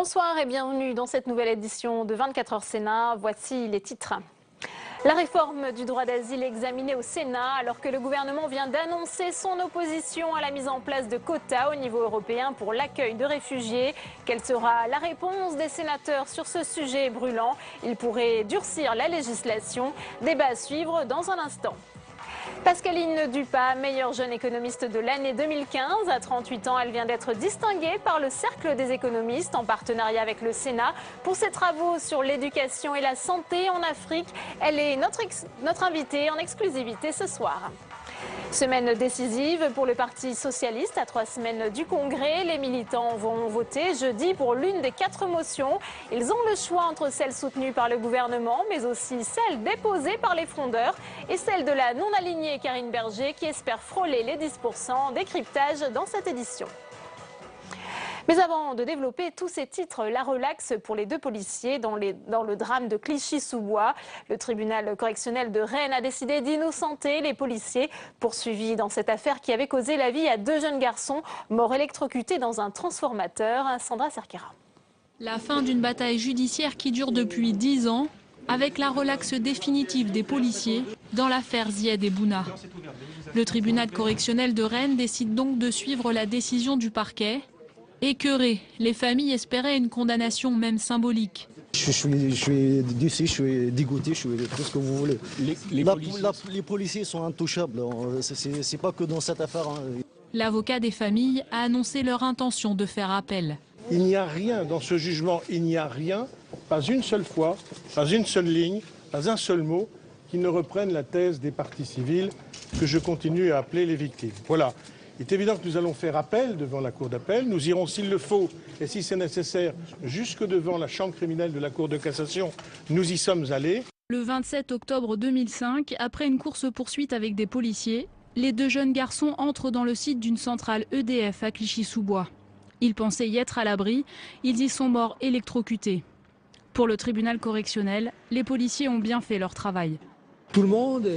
Bonsoir et bienvenue dans cette nouvelle édition de 24 heures Sénat. Voici les titres. La réforme du droit d'asile est examinée au Sénat alors que le gouvernement vient d'annoncer son opposition à la mise en place de quotas au niveau européen pour l'accueil de réfugiés. Quelle sera la réponse des sénateurs sur ce sujet brûlant? Il pourrait durcir la législation. Débat à suivre dans un instant. Pascaline Dupas, meilleure jeune économiste de l'année 2015. À 38 ans, elle vient d'être distinguée par le Cercle des économistes en partenariat avec le Sénat pour ses travaux sur l'éducation et la santé en Afrique. Elle est notre invitée en exclusivité ce soir. Semaine décisive pour le Parti socialiste. À 3 semaines du Congrès, les militants vont voter jeudi pour l'une des 4 motions. Ils ont le choix entre celles soutenues par le gouvernement, mais aussi celles déposées par les frondeurs et celle de la non-alignée Karine Berger qui espère frôler les 10%. Décryptage dans cette édition. Mais avant de développer tous ces titres, la relaxe pour les 2 policiers dans le drame de Clichy-sous-Bois. Le tribunal correctionnel de Rennes a décidé d'innocenter les policiers poursuivis dans cette affaire qui avait causé la vie à 2 jeunes garçons morts électrocutés dans un transformateur. Sandra Cerquera. La fin d'une bataille judiciaire qui dure depuis 10 ans, avec la relaxe définitive des policiers dans l'affaire Zied et Bouna. Le tribunal correctionnel de Rennes décide donc de suivre la décision du parquet. Écœurées, les familles espéraient une condamnation même symbolique. Je suis d'ici, je suis dégoûté, je suis tout ce que vous voulez. Les policiers sont intouchables, c'est pas que dans cette affaire. L'avocat des familles a annoncé leur intention de faire appel. Il n'y a rien dans ce jugement, il n'y a rien, pas une seule fois, pas une seule ligne, pas un seul mot qui ne reprenne la thèse des parties civiles que je continue à appeler les victimes. Voilà. Il est évident que nous allons faire appel devant la Cour d'appel. Nous irons, s'il le faut, et si c'est nécessaire, jusque devant la chambre criminelle de la Cour de cassation. Nous y sommes allés. Le 27 octobre 2005, après une course-poursuite avec des policiers, les 2 jeunes garçons entrent dans le site d'une centrale EDF à Clichy-sous-Bois. Ils pensaient y être à l'abri. Ils y sont morts électrocutés. Pour le tribunal correctionnel, les policiers ont bien fait leur travail. Tout le monde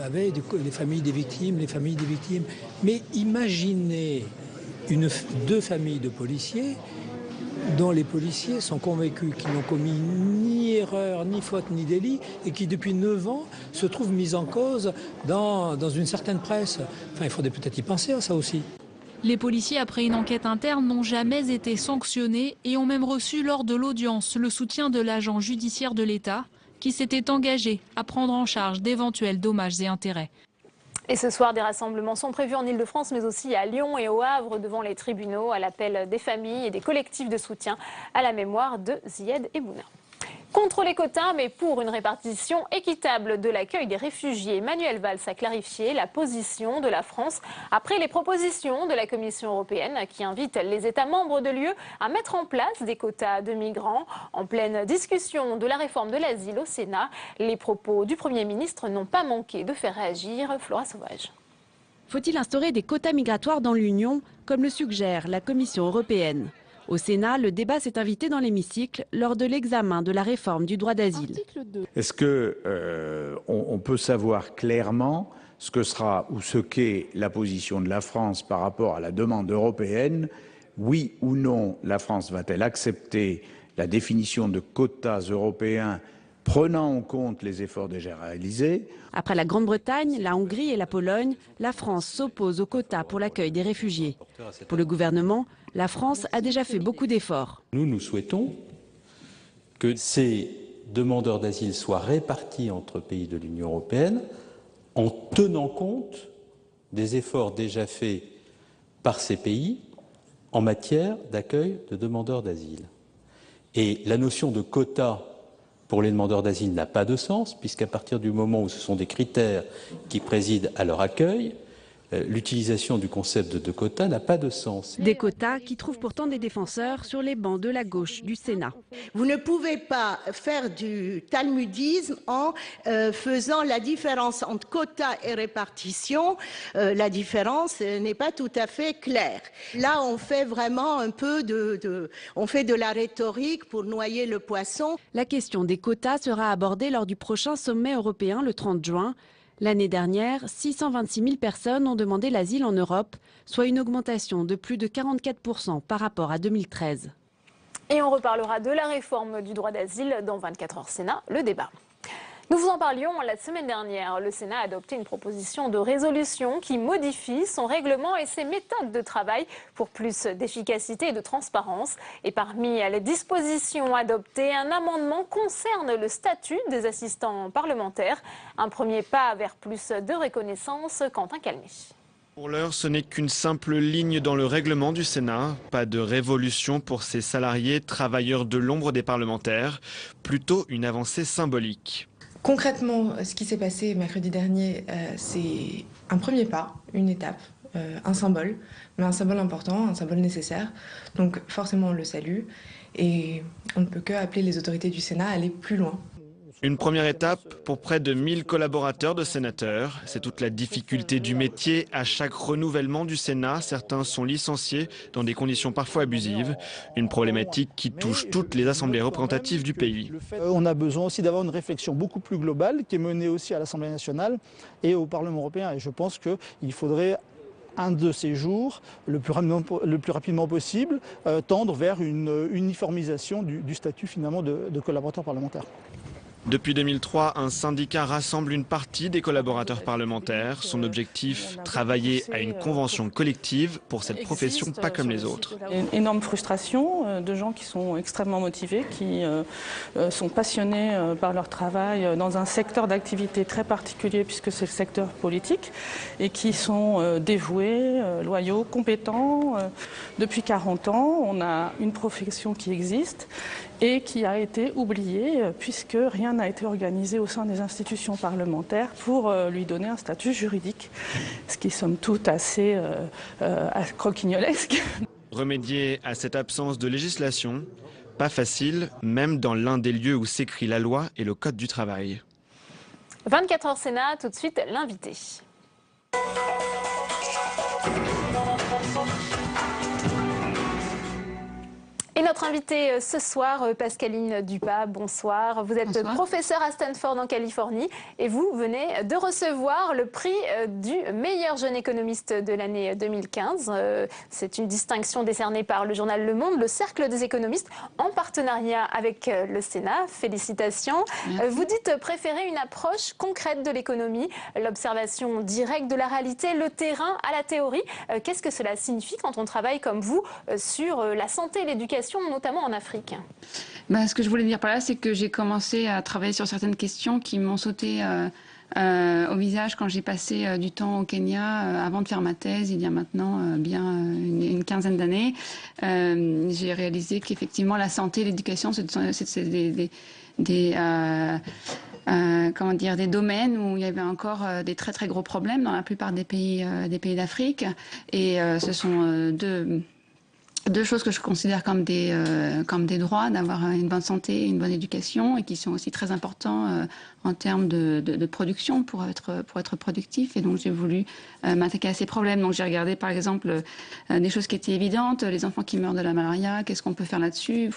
avait les familles des victimes, Mais imaginez 2 familles de policiers dont les policiers sont convaincus qu'ils n'ont commis ni erreur, ni faute, ni délit et qui depuis 9 ans se trouvent mis en cause dans une certaine presse. Enfin, il faudrait peut-être y penser à ça aussi. Les policiers, après une enquête interne, n'ont jamais été sanctionnés et ont même reçu lors de l'audience le soutien de l'agent judiciaire de l'État qui s'était engagé à prendre en charge d'éventuels dommages et intérêts. Et ce soir, des rassemblements sont prévus en Ile-de-France, mais aussi à Lyon et au Havre devant les tribunaux, à l'appel des familles et des collectifs de soutien à la mémoire de Zied et Bouna. Contre les quotas, mais pour une répartition équitable de l'accueil des réfugiés, Emmanuel Valls a clarifié la position de la France après les propositions de la Commission européenne qui invite les États membres de l'UE à mettre en place des quotas de migrants. En pleine discussion de la réforme de l'asile au Sénat, les propos du Premier ministre n'ont pas manqué de faire réagir Flora Sauvage. Faut-il instaurer des quotas migratoires dans l'Union, comme le suggère la Commission européenne ? Au Sénat, le débat s'est invité dans l'hémicycle lors de l'examen de la réforme du droit d'asile. Est-ce qu'on peut savoir clairement ce que sera ou ce qu'est la position de la France par rapport à la demande européenne? Oui ou non, la France va-t-elle accepter la définition de quotas européens prenant en compte les efforts déjà réalisés? Après la Grande-Bretagne, la Hongrie et la Pologne, la France s'oppose aux quotas pour l'accueil des réfugiés. Pour le gouvernement, la France a déjà fait beaucoup d'efforts. Nous souhaitons que ces demandeurs d'asile soient répartis entre pays de l'Union européenne en tenant compte des efforts déjà faits par ces pays en matière d'accueil de demandeurs d'asile. Et la notion de quota pour les demandeurs d'asile n'a pas de sens, puisqu'à partir du moment où ce sont des critères qui président à leur accueil, l'utilisation du concept de quotas n'a pas de sens. Des quotas qui trouvent pourtant des défenseurs sur les bancs de la gauche du Sénat. Vous ne pouvez pas faire du talmudisme en faisant la différence entre quotas et répartition. La différence n'est pas tout à fait claire. Là, on fait vraiment un peu on fait de la rhétorique pour noyer le poisson. La question des quotas sera abordée lors du prochain sommet européen le 30 juin. L'année dernière, 626 000 personnes ont demandé l'asile en Europe, soit une augmentation de plus de 44% par rapport à 2013. Et on reparlera de la réforme du droit d'asile dans 24 heures Sénat, le débat. Nous vous en parlions la semaine dernière. Le Sénat a adopté une proposition de résolution qui modifie son règlement et ses méthodes de travail pour plus d'efficacité et de transparence. Et parmi les dispositions adoptées, un amendement concerne le statut des assistants parlementaires. Un premier pas vers plus de reconnaissance. Quentin Calmy. Pour l'heure, ce n'est qu'une simple ligne dans le règlement du Sénat. Pas de révolution pour ces salariés, travailleurs de l'ombre des parlementaires. Plutôt une avancée symbolique. Concrètement, ce qui s'est passé mercredi dernier, c'est un premier pas, une étape, un symbole, mais un symbole important, un symbole nécessaire. Donc forcément, on le salue et on ne peut que appeler les autorités du Sénat à aller plus loin. Une première étape pour près de 1000 collaborateurs de sénateurs. C'est toute la difficulté du métier. À chaque renouvellement du Sénat, certains sont licenciés dans des conditions parfois abusives. Une problématique qui touche toutes les assemblées représentatives du pays. On a besoin aussi d'avoir une réflexion beaucoup plus globale qui est menée aussi à l'Assemblée nationale et au Parlement européen. Et je pense qu'il faudrait un de ces jours, le plus rapidement possible, tendre vers une uniformisation du statut finalement de collaborateur parlementaire. Depuis 2003, un syndicat rassemble une partie des collaborateurs parlementaires. Son objectif, travailler à une convention collective pour cette profession pas comme les autres. Une énorme frustration de gens qui sont extrêmement motivés, qui sont passionnés par leur travail dans un secteur d'activité très particulier puisque c'est le secteur politique et qui sont dévoués, loyaux, compétents. Depuis 40 ans, on a une profession qui existe et qui a été oubliée puisque rien n'a été organisé au sein des institutions parlementaires pour lui donner un statut juridique, ce qui est somme toute assez croquignolesque. Remédier à cette absence de législation, pas facile, même dans l'un des lieux où s'écrit la loi et le code du travail. 24 heures Sénat, tout de suite l'invité. Et notre invitée ce soir, Pascaline Dupas, bonsoir. Vous êtes professeure à Stanford en Californie et vous venez de recevoir le prix du meilleur jeune économiste de l'année 2015. C'est une distinction décernée par le journal Le Monde, le Cercle des économistes, en partenariat avec le Sénat. Félicitations. Merci. Vous dites préférer une approche concrète de l'économie, l'observation directe de la réalité, le terrain à la théorie. Qu'est-ce que cela signifie quand on travaille comme vous sur la santé et l'éducation, notamment en Afrique? Ce que je voulais dire par là, c'est que j'ai commencé à travailler sur certaines questions qui m'ont sauté au visage quand j'ai passé du temps au Kenya avant de faire ma thèse, il y a maintenant bien une quinzaine d'années. J'ai réalisé qu'effectivement la santé et l'éducation, c'est des domaines où il y avait encore des très très gros problèmes dans la plupart des pays d'Afrique. Et ce sont deux choses que je considère comme des droits, d'avoir une bonne santé et une bonne éducation, et qui sont aussi très importants en termes de production pour être productif. Et donc j'ai voulu m'attaquer à ces problèmes. Donc j'ai regardé par exemple des choses qui étaient évidentes, les enfants qui meurent de la malaria, qu'est-ce qu'on peut faire là-dessus?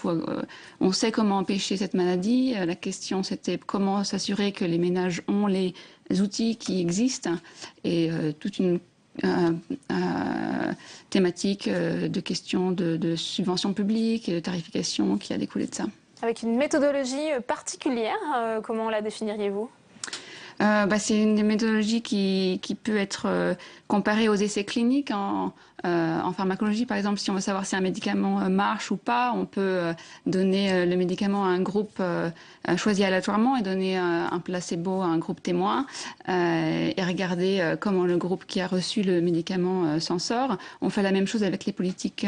On sait comment empêcher cette maladie. La question c'était comment s'assurer que les ménages ont les outils qui existent, et toute une thématique de questions de subventions publiques et de tarification qui a découlé de ça. Avec une méthodologie particulière, comment la définiriez-vous? C'est une méthodologie qui peut être comparée aux essais cliniques en pharmacologie. Par exemple, si on veut savoir si un médicament marche ou pas, on peut donner le médicament à un groupe choisi aléatoirement et donner un placebo à un groupe témoin et regarder comment le groupe qui a reçu le médicament s'en sort. On fait la même chose avec les politiques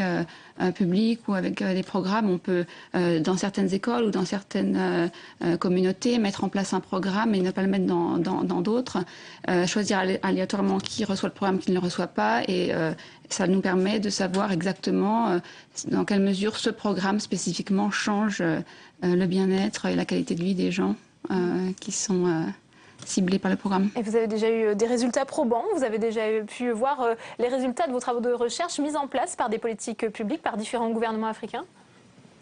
publiques ou avec des programmes. On peut, dans certaines écoles ou dans certaines communautés, mettre en place un programme et ne pas le mettre dans d'autres, choisir aléatoirement qui reçoit le programme, qui ne le reçoit pas, et ça nous permet de savoir exactement dans quelle mesure ce programme spécifiquement change le bien-être et la qualité de vie des gens qui sont ciblés par le programme. Et vous avez déjà eu des résultats probants? Vous avez déjà pu voir les résultats de vos travaux de recherche mis en place par des politiques publiques, par différents gouvernements africains?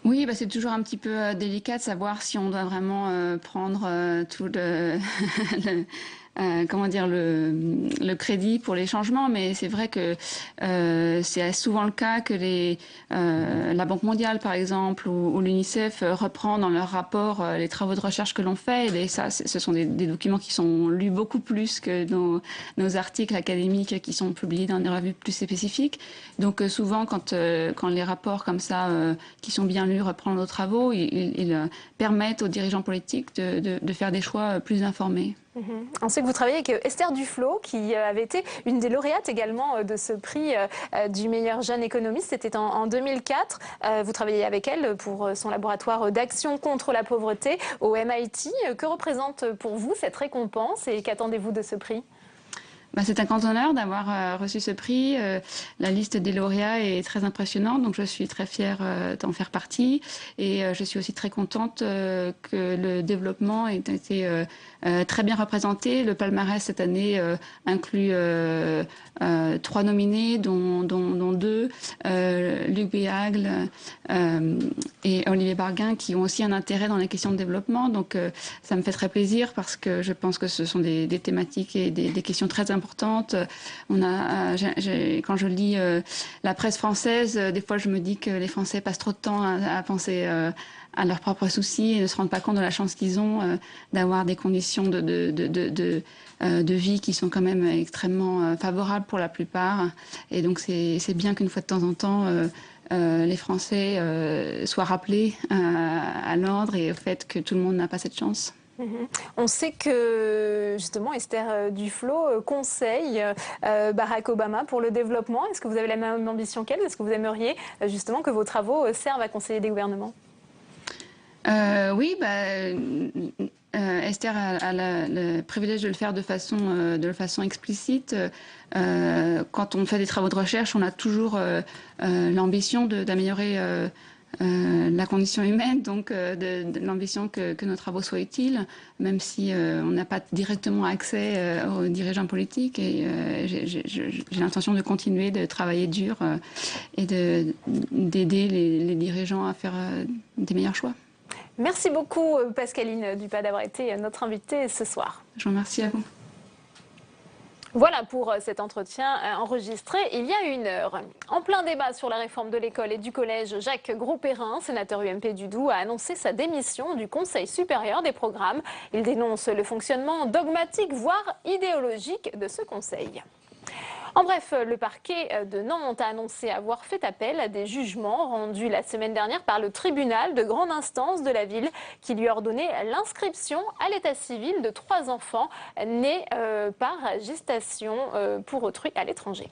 Oui, c'est toujours un petit peu délicat de savoir si on doit vraiment prendre tout comment dire, le crédit pour les changements, mais c'est vrai que c'est souvent le cas que la Banque mondiale, par exemple, ou l'UNICEF reprend dans leur rapport les travaux de recherche que l'on fait. Et ça, ce sont des documents qui sont lus beaucoup plus que nos articles académiques qui sont publiés dans des revues plus spécifiques. Donc souvent, quand les rapports comme ça, qui sont bien lus, reprennent nos travaux, ils permettent aux dirigeants politiques de faire des choix plus informés. On sait que vous travaillez avec Esther Duflo, qui avait été une des lauréates également de ce prix du meilleur jeune économiste. C'était en 2004. Vous travaillez avec elle pour son laboratoire d'action contre la pauvreté au MIT. Que représente pour vous cette récompense et qu'attendez-vous de ce prix ? C'est un grand honneur d'avoir reçu ce prix. La liste des lauréats est très impressionnante, donc je suis très fière d'en faire partie. Et je suis aussi très contente que le développement ait été très bien représenté. Le palmarès cette année inclut 3 nominés, dont 2, Luc Béagle et Olivier Barguin, qui ont aussi un intérêt dans les questions de développement. Donc ça me fait très plaisir parce que je pense que ce sont des thématiques et des questions très importantes. Quand je lis la presse française, des fois je me dis que les Français passent trop de temps à penser à leurs propres soucis et ne se rendent pas compte de la chance qu'ils ont d'avoir des conditions de vie qui sont quand même extrêmement favorables pour la plupart. Et donc c'est bien qu'une fois de temps en temps, les Français soient rappelés à l'ordre et au fait que tout le monde n'a pas cette chance. On sait que justement Esther Duflo conseille Barack Obama pour le développement. Est-ce que vous avez la même ambition qu'elle? Est-ce que vous aimeriez justement que vos travaux servent à conseiller des gouvernements? Oui, Esther a le privilège de le faire de façon explicite. Quand on fait des travaux de recherche, on a toujours l'ambition d'améliorer la condition humaine, donc de l'ambition que nos travaux soient utiles, même si on n'a pas directement accès aux dirigeants politiques. Et j'ai l'intention de continuer de travailler dur et d'aider les dirigeants à faire des meilleurs choix. Merci beaucoup Pascaline Dupas d'avoir été notre invitée ce soir. Je vous remercie à vous. Voilà pour cet entretien enregistré il y a 1 heure. En plein débat sur la réforme de l'école et du collège, Jacques Grosperrin, sénateur UMP du Doubs, a annoncé sa démission du Conseil supérieur des programmes. Il dénonce le fonctionnement dogmatique, voire idéologique de ce conseil. En bref, le parquet de Nantes a annoncé avoir fait appel à des jugements rendus la semaine dernière par le tribunal de grande instance de la ville qui lui ordonnait l'inscription à l'état civil de 3 enfants nés par gestation pour autrui à l'étranger.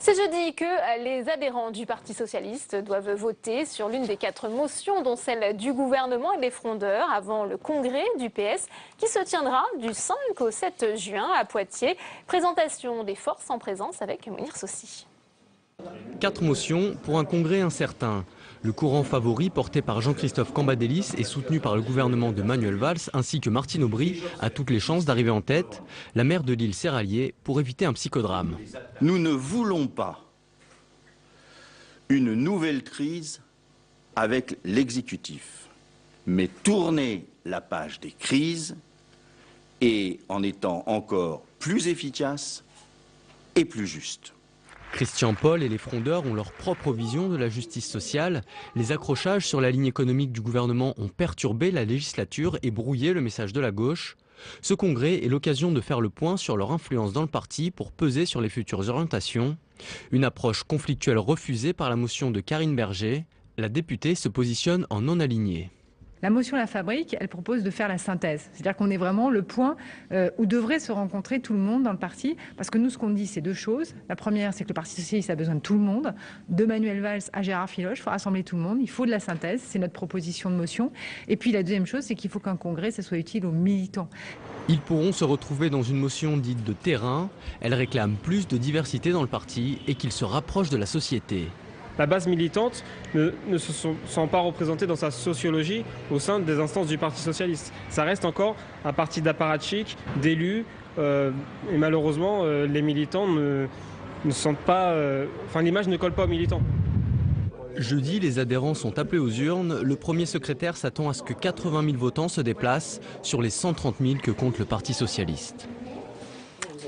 C'est jeudi que les adhérents du Parti socialiste doivent voter sur l'une des 4 motions, dont celle du gouvernement et des frondeurs, avant le congrès du PS qui se tiendra du 5 au 7 juin à Poitiers. Présentation des forces en présence avec Mounir Sossi. 4 motions pour un congrès incertain. Le courant favori, porté par Jean-Christophe Cambadélis et soutenu par le gouvernement de Manuel Valls ainsi que Martine Aubry, a toutes les chances d'arriver en tête, la maire de Lille Serralier, pour éviter un psychodrame. Nous ne voulons pas une nouvelle crise avec l'exécutif, mais tourner la page des crises et en étant encore plus efficace et plus juste. Christian Paul et les frondeurs ont leur propre vision de la justice sociale. Les accrochages sur la ligne économique du gouvernement ont perturbé la législature et brouillé le message de la gauche. Ce congrès est l'occasion de faire le point sur leur influence dans le parti pour peser sur les futures orientations. Une approche conflictuelle refusée par la motion de Karine Berger. La députée se positionne en non aligné. La motion La Fabrique, elle propose de faire la synthèse. C'est-à-dire qu'on est vraiment le point où devrait se rencontrer tout le monde dans le parti. Parce que nous, ce qu'on dit, c'est 2 choses. La première, c'est que le Parti socialiste a besoin de tout le monde. De Manuel Valls à Gérard Filoche, il faut rassembler tout le monde. Il faut de la synthèse, c'est notre proposition de motion. Et puis la deuxième chose, c'est qu'il faut qu'un congrès, ça soit utile aux militants. Ils pourront se retrouver dans une motion dite de terrain. Elle réclame plus de diversité dans le parti et qu'ils se rapprochent de la société. La base militante ne se sent pas représentée dans sa sociologie au sein des instances du Parti socialiste. Ça reste encore un parti d'apparatchiks, d'élus, et malheureusement, les militants ne sentent pas... l'image ne colle pas aux militants. Jeudi, les adhérents sont appelés aux urnes. Le premier secrétaire s'attend à ce que 80 000 votants se déplacent sur les 130 000 que compte le Parti socialiste.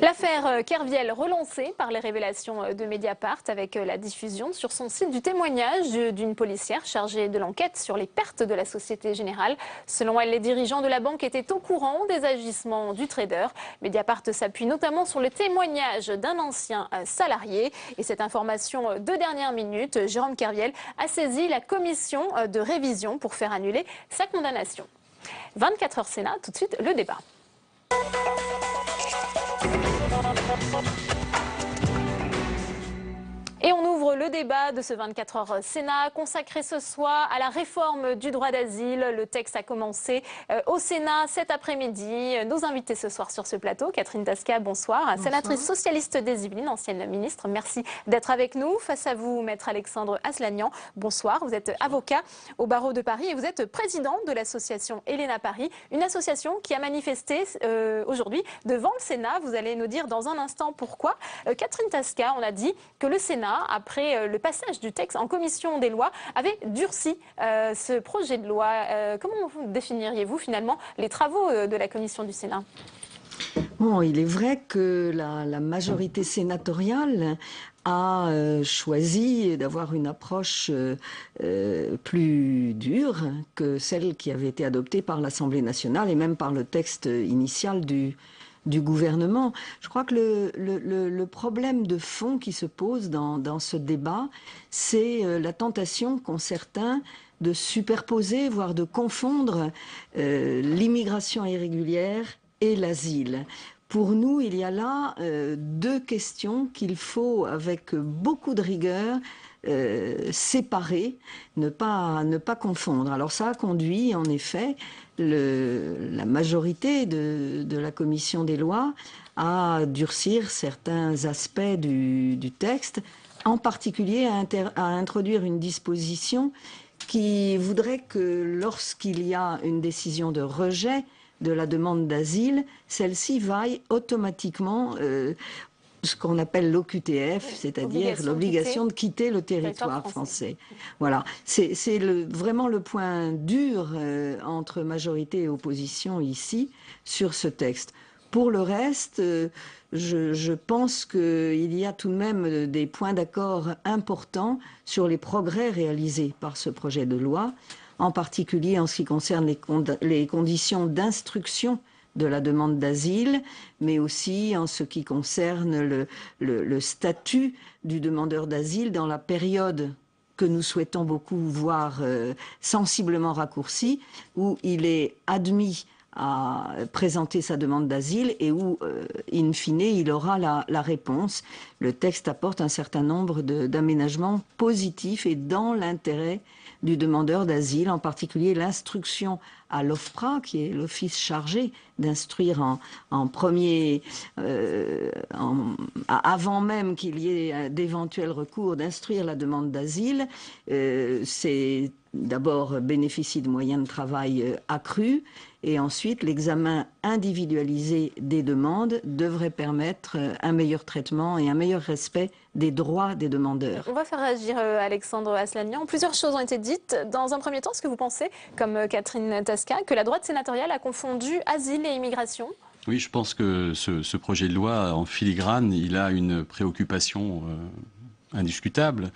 L'affaire Kerviel relancée par les révélations de Mediapart avec la diffusion sur son site du témoignage d'une policière chargée de l'enquête sur les pertes de la Société Générale. Selon elle, les dirigeants de la banque étaient au courant des agissements du trader. Mediapart s'appuie notamment sur le témoignage d'un ancien salarié. Et cette information de dernière minute, Jérôme Kerviel a saisi la commission de révision pour faire annuler sa condamnation. 24 heures Sénat, tout de suite le débat. Et on ouvre le débat de ce 24 heures Sénat consacré ce soir à la réforme du droit d'asile. Le texte a commencé au Sénat cet après-midi. Nos invités ce soir sur ce plateau, Catherine Tasca, bonsoir. Bonsoir. Sénatrice socialiste des Yvelines, ancienne ministre, merci d'être avec nous. Face à vous, maître Alexandre Aslanian, bonsoir. Vous êtes avocat au barreau de Paris et vous êtes président de l'association Elena Paris, une association qui a manifesté aujourd'hui devant le Sénat. Vous allez nous dire dans un instant pourquoi. Catherine Tasca, on a dit que le Sénat, après le passage du texte en commission des lois, avait durci ce projet de loi. Comment définiriez-vous finalement les travaux de la commission du Sénat ? Bon, il est vrai que la majorité sénatoriale a choisi d'avoir une approche plus dure que celle qui avait été adoptée par l'Assemblée nationale et même par le texte initial du gouvernement. Je crois que le problème de fond qui se pose dans ce débat, c'est la tentation qu'ont certains de superposer, voire de confondre l'immigration irrégulière et l'asile. Pour nous, il y a là deux questions qu'il faut, avec beaucoup de rigueur, séparer, ne pas confondre. Alors ça a conduit, en effet, la majorité de la commission des lois à durcir certains aspects du texte, en particulier à introduire une disposition qui voudrait que lorsqu'il y a une décision de rejet de la demande d'asile, celle-ci vaille automatiquement ce qu'on appelle l'OQTF, c'est-à-dire l'obligation de quitter le territoire français. Voilà, c'est vraiment le point dur entre majorité et opposition ici sur ce texte. Pour le reste, je pense qu'il y a tout de même des points d'accord importants sur les progrès réalisés par ce projet de loi, en particulier en ce qui concerne les conditions d'instruction de la demande d'asile, mais aussi en ce qui concerne le statut du demandeur d'asile dans la période que nous souhaitons beaucoup voir sensiblement raccourcie, où il est admis à présenter sa demande d'asile et où, in fine, il aura la réponse. Le texte apporte un certain nombre d'aménagements positifs et dans l'intérêt du demandeur d'asile, en particulier l'instruction à l'OFPRA, qui est l'office chargé d'instruire en premier, avant même qu'il y ait d'éventuels recours, d'instruire la demande d'asile. C'est d'abord bénéficier de moyens de travail accrus, et ensuite l'examen individualisé des demandes devrait permettre un meilleur traitement et un meilleur respect des droits des demandeurs. On va faire réagir Alexandre Aslanian. Plusieurs choses ont été dites. Dans un premier temps, est-ce que vous pensez, comme Catherine Tasca, que la droite sénatoriale a confondu asile et immigration ? Oui, je pense que ce projet de loi, en filigrane, il a une préoccupation indiscutable,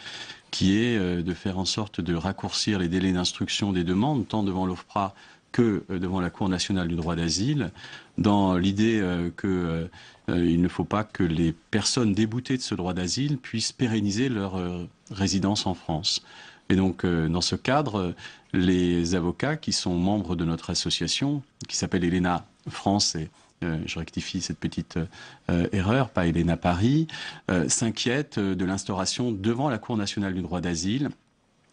qui est de faire en sorte de raccourcir les délais d'instruction des demandes, tant devant l'OFPRA que devant la Cour nationale du droit d'asile, dans l'idée qu'il ne faut pas que les personnes déboutées de ce droit d'asile puissent pérenniser leur résidence en France. Et donc, dans ce cadre, les avocats qui sont membres de notre association, qui s'appelle Elena France, et je rectifie cette petite erreur, pas Elena Paris, s'inquiètent de l'instauration devant la Cour nationale du droit d'asile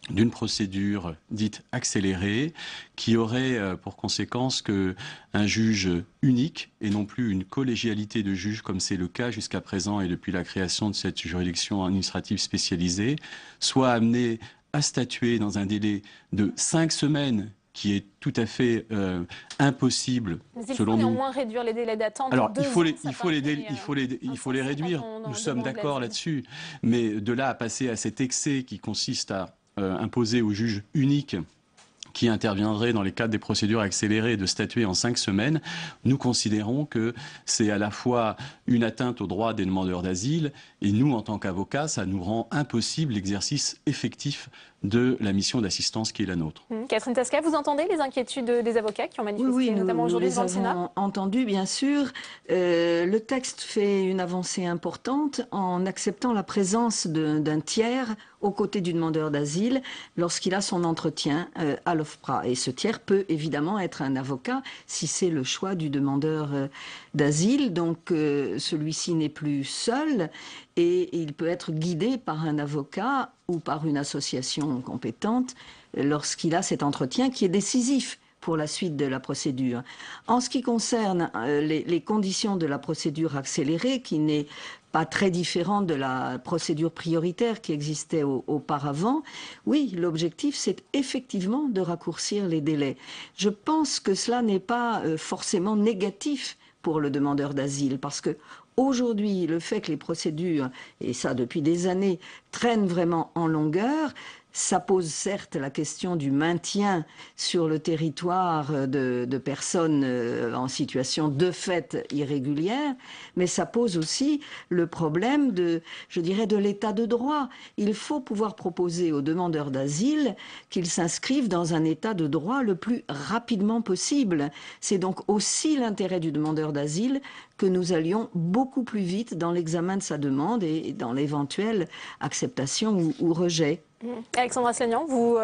d'une procédure dite accélérée qui aurait pour conséquence qu'un juge unique et non plus une collégialité de juges comme c'est le cas jusqu'à présent et depuis la création de cette juridiction administrative spécialisée soit amené à statuer dans un délai de 5 semaines qui est tout à fait impossible, selon nous. Il faut néanmoins réduire les délais d'attente. Alors, il faut les réduire, nous sommes d'accord là-dessus, mais de là à passer à cet excès qui consiste à imposer au juge unique qui interviendrait dans les cadres des procédures accélérées de statuer en 5 semaines, nous considérons que c'est à la fois une atteinte aux droits des demandeurs d'asile et nous, en tant qu'avocats, ça nous rend impossible l'exercice effectif de la mission d'assistance qui est la nôtre. Catherine Tasca, vous entendez les inquiétudes des avocats qui ont manifesté notamment aujourd'hui devant le Sénat ? Nous les avons entendus, bien sûr. Le texte fait une avancée importante en acceptant la présence d'un tiers aux côtés du demandeur d'asile lorsqu'il a son entretien à l'OFPRA. Et ce tiers peut évidemment être un avocat si c'est le choix du demandeur d'asile. Donc celui-ci n'est plus seul et il peut être guidé par un avocat ou par une association compétente lorsqu'il a cet entretien qui est décisif pour la suite de la procédure. En ce qui concerne les conditions de la procédure accélérée, qui n'est pas très différente de la procédure prioritaire qui existait auparavant, oui, l'objectif, c'est effectivement de raccourcir les délais. Je pense que cela n'est pas forcément négatif pour le demandeur d'asile, parce que aujourd'hui, le fait que les procédures, et ça depuis des années, traînent vraiment en longueur, ça pose certes la question du maintien sur le territoire de personnes en situation de fait irrégulière, mais ça pose aussi le problème je dirais, de l'état de droit. Il faut pouvoir proposer aux demandeurs d'asile qu'ils s'inscrivent dans un état de droit le plus rapidement possible. C'est donc aussi l'intérêt du demandeur d'asile que nous allions beaucoup plus vite dans l'examen de sa demande et dans l'éventuelle acceptation ou rejet. Alexandre Asselineau, vous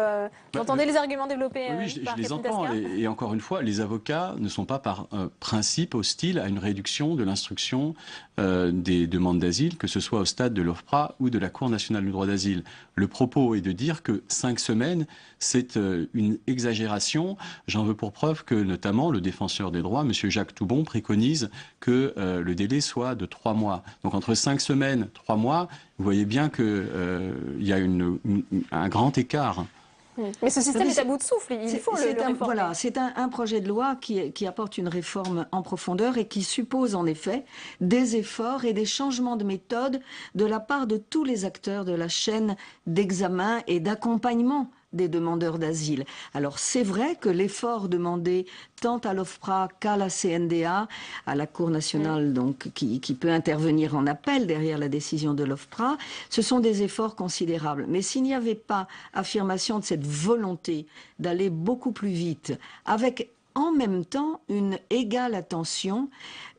entendez les arguments développés Oui, je par les Catherine entends. Tasca ? Et encore une fois, les avocats ne sont pas par principe hostiles à une réduction de l'instruction des demandes d'asile, que ce soit au stade de l'OFPRA ou de la Cour nationale du droit d'asile. Le propos est de dire que 5 semaines, c'est une exagération. J'en veux pour preuve que, notamment, le défenseur des droits, M. Jacques Toubon, préconise que le délai soit de 3 mois. Donc entre 5 semaines, 3 mois, vous voyez bien qu'il y a un grand écart. Mais ce système est à bout de souffle, il faut le réformer. Voilà, c'est un projet de loi qui apporte une réforme en profondeur et qui suppose en effet des efforts et des changements de méthode de la part de tous les acteurs de la chaîne d'examen et d'accompagnement des demandeurs d'asile. Alors c'est vrai que l'effort demandé tant à l'OFPRA qu'à la CNDA, à la Cour nationale donc qui peut intervenir en appel derrière la décision de l'OFPRA, ce sont des efforts considérables. Mais s'il n'y avait pas affirmation de cette volonté d'aller beaucoup plus vite, avec en même temps une égale attention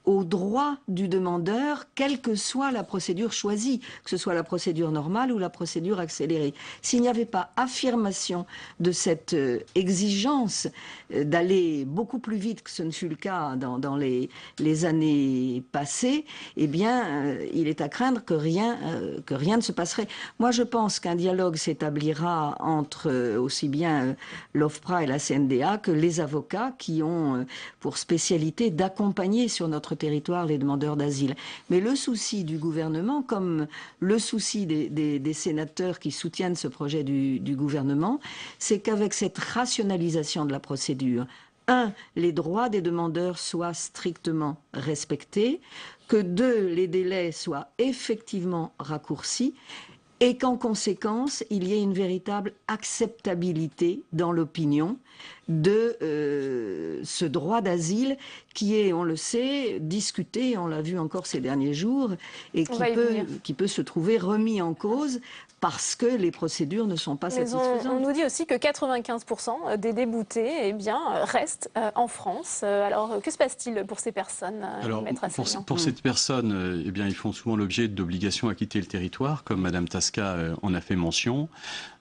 aux droits du demandeur, quelle que soit la procédure choisie, que ce soit la procédure normale ou la procédure accélérée. S'il n'y avait pas affirmation de cette exigence d'aller beaucoup plus vite que ce ne fut le cas dans les années passées, eh bien, il est à craindre que rien ne se passerait. Moi, je pense qu'un dialogue s'établira entre aussi bien l'OFPRA et la CNDA que les avocats qui ont pour spécialité d'accompagner sur notre territoire les demandeurs d'asile. Mais le souci du gouvernement, comme le souci des sénateurs qui soutiennent ce projet du gouvernement, c'est qu'avec cette rationalisation de la procédure, les droits des demandeurs soient strictement respectés, que 2, les délais soient effectivement raccourcis, et qu'en conséquence, il y ait une véritable acceptabilité dans l'opinion de ce droit d'asile qui est, on le sait, discuté, on l'a vu encore ces derniers jours, et qui peut se trouver remis en cause parce que les procédures ne sont pas satisfaisantes. On nous dit aussi que 95% des déboutés restent en France. Alors, que se passe-t-il pour ces personnes, Maître Asselineau ? Pour ces personnes, ils font souvent l'objet d'obligations à quitter le territoire, comme Mme Tasca en a fait mention.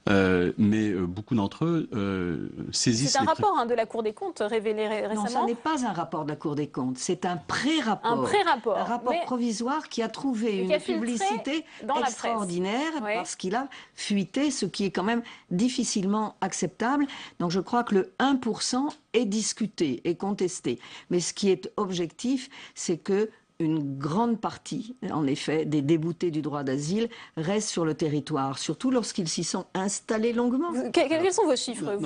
Mais beaucoup d'entre eux saisissent... C'est un rapport de la Cour des comptes révélé récemment. Non, ce n'est pas un rapport de la Cour des comptes, c'est un pré-rapport. Un pré-rapport. Un rapport provisoire qui a trouvé une publicité extraordinaire parce qu'il a fuité, ce qui est quand même difficilement acceptable. Donc je crois que le 1% est discuté et contesté. Mais ce qui est objectif, c'est que une grande partie, en effet, des déboutés du droit d'asile restent sur le territoire, surtout lorsqu'ils s'y sont installés longuement. Quels sont vos chiffres,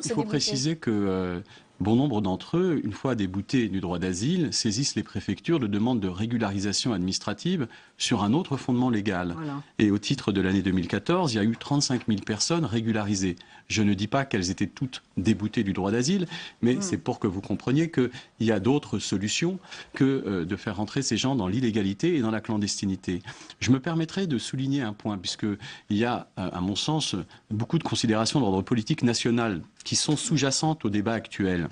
il faut préciser que bon nombre d'entre eux, une fois déboutés du droit d'asile, saisissent les préfectures de demandes de régularisation administrative sur un autre fondement légal. Voilà. Et au titre de l'année 2014, il y a eu 35 000 personnes régularisées. Je ne dis pas qu'elles étaient toutes déboutées du droit d'asile, mais c'est pour que vous compreniez qu'il y a d'autres solutions que de faire rentrer ces gens dans l'illégalité et dans la clandestinité. Je me permettrai de souligner un point, puisqu'il y a, à mon sens, beaucoup de considérations d'ordre politique national qui sont sous-jacentes au débat actuel.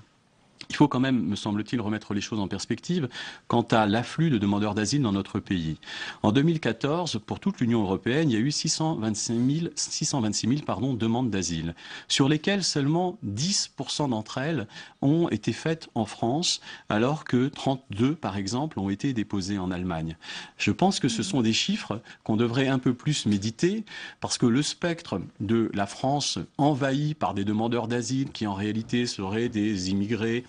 Il faut quand même, me semble-t-il, remettre les choses en perspective quant à l'afflux de demandeurs d'asile dans notre pays. En 2014, pour toute l'Union européenne, il y a eu 626 000 demandes d'asile, sur lesquelles seulement 10% d'entre elles ont été faites en France, alors que 32, par exemple, ont été déposées en Allemagne. Je pense que ce sont des chiffres qu'on devrait un peu plus méditer, parce que le spectre de la France envahie par des demandeurs d'asile qui en réalité seraient des immigrés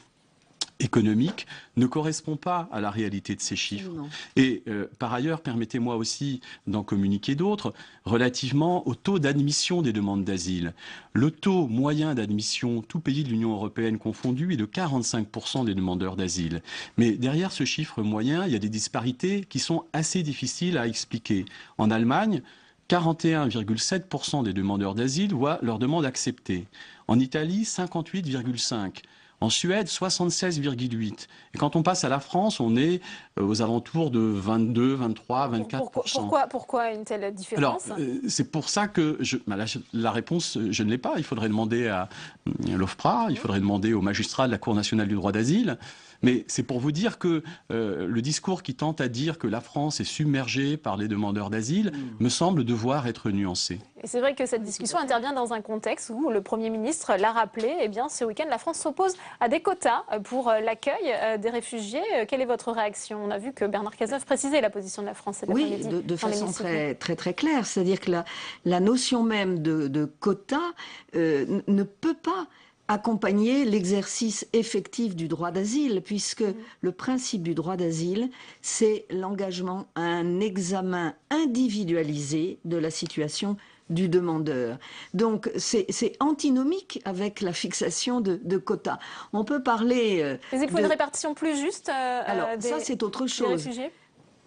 économique ne correspond pas à la réalité de ces chiffres. Et par ailleurs, permettez-moi aussi d'en communiquer d'autres relativement au taux d'admission des demandes d'asile. Le taux moyen d'admission, tout pays de l'Union européenne confondu, est de 45% des demandeurs d'asile. Mais derrière ce chiffre moyen, il y a des disparités qui sont assez difficiles à expliquer. En Allemagne, 41,7% des demandeurs d'asile voient leur demande acceptée. En Italie, 58,5%. En Suède, 76,8%. Et quand on passe à la France, on est aux alentours de 22, 23, 24%. Pourquoi une telle différence? Alors, c'est pour ça que la réponse, je ne l'ai pas. Il faudrait demander à l'OFPRA, il faudrait demander aux magistrats de la Cour nationale du droit d'asile. Mais c'est pour vous dire que le discours qui tente à dire que la France est submergée par les demandeurs d'asile me semble devoir être nuancé. Et c'est vrai que cette discussion intervient dans un contexte où le Premier ministre l'a rappelé, eh bien, ce week-end, la France s'oppose à des quotas pour l'accueil des réfugiés. Quelle est votre réaction? On a vu que Bernard Cazeneuve précisait la position de la France cet après-midi. Oui, de façon très claire. C'est-à-dire que la notion même de quota ne peut pas accompagner l'exercice effectif du droit d'asile, puisque le principe du droit d'asile, c'est l'engagement à un examen individualisé de la situation du demandeur. Donc c'est antinomique avec la fixation de quotas. On peut parler... Mais il faut une répartition plus juste Alors ça c'est autre chose.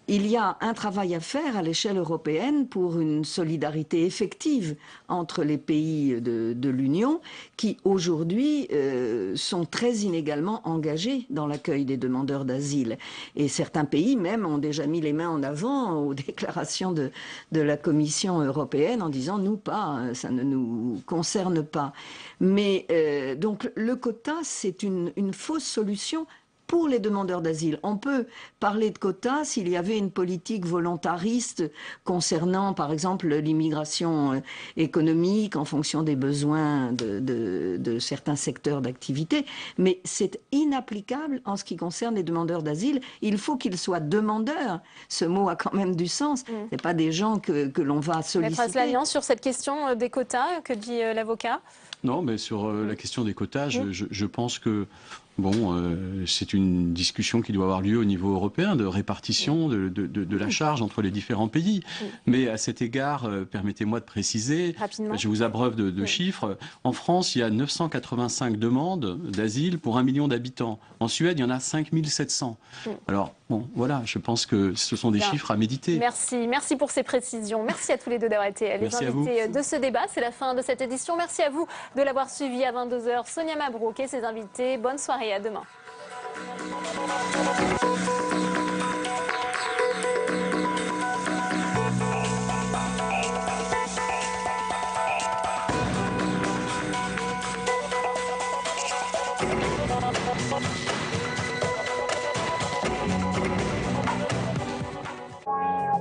Il y a un travail à faire à l'échelle européenne pour une solidarité effective entre les pays de l'Union qui aujourd'hui sont très inégalement engagés dans l'accueil des demandeurs d'asile. Et certains pays même ont déjà mis les mains en avant aux déclarations de la Commission européenne en disant « nous pas, ça ne nous concerne pas ». Mais donc le quota c'est une fausse solution pour les demandeurs d'asile. On peut parler de quotas s'il y avait une politique volontariste concernant, par exemple, l'immigration économique en fonction des besoins de certains secteurs d'activité, mais c'est inapplicable en ce qui concerne les demandeurs d'asile. Il faut qu'ils soient demandeurs. Ce mot a quand même du sens. Ce n'est pas des gens que l'on va solliciter. Maître Aslanian, sur cette question des quotas, que dit l'avocat? Non, mais sur la question des quotas, je pense que c'est une discussion qui doit avoir lieu au niveau européen de répartition de la charge entre les différents pays. Mais à cet égard, permettez-moi de préciser, je vous abreuve de chiffres. En France, il y a 985 demandes d'asile pour 1 million d'habitants. En Suède, il y en a 5700. Alors, voilà, je pense que ce sont des chiffres à méditer. Merci pour ces précisions. Merci à tous les deux d'avoir été les invités de ce débat. C'est la fin de cette édition. Merci à vous de l'avoir suivi à 22h. Sonia Mabrouk et ses invités. Bonne soirée. Et à demain.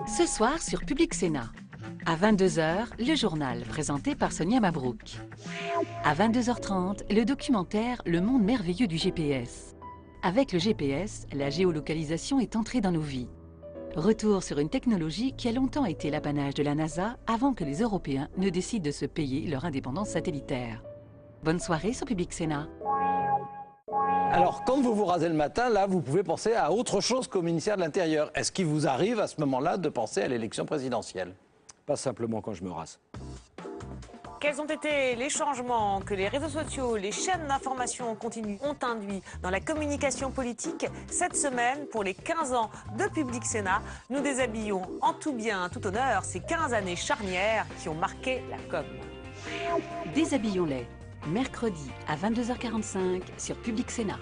Ce soir sur Public Sénat. À 22h, le journal présenté par Sonia Mabrouk. À 22h30, le documentaire Le monde merveilleux du GPS. Avec le GPS, la géolocalisation est entrée dans nos vies. Retour sur une technologie qui a longtemps été l'apanage de la NASA avant que les Européens ne décident de se payer leur indépendance satellitaire. Bonne soirée sur Public Sénat. Alors, quand vous vous rasez le matin, là, vous pouvez penser à autre chose qu'au ministère de l'Intérieur. Est-ce qu'il vous arrive à ce moment-là de penser à l'élection présidentielle? Pas simplement quand je me rase. Quels ont été les changements que les réseaux sociaux, les chaînes d'information en continu ont induits dans la communication politique? Cette semaine, pour les 15 ans de Public Sénat, nous déshabillons en tout bien, tout honneur ces 15 années charnières qui ont marqué la com. Déshabillons-les, mercredi à 22h45 sur Public Sénat.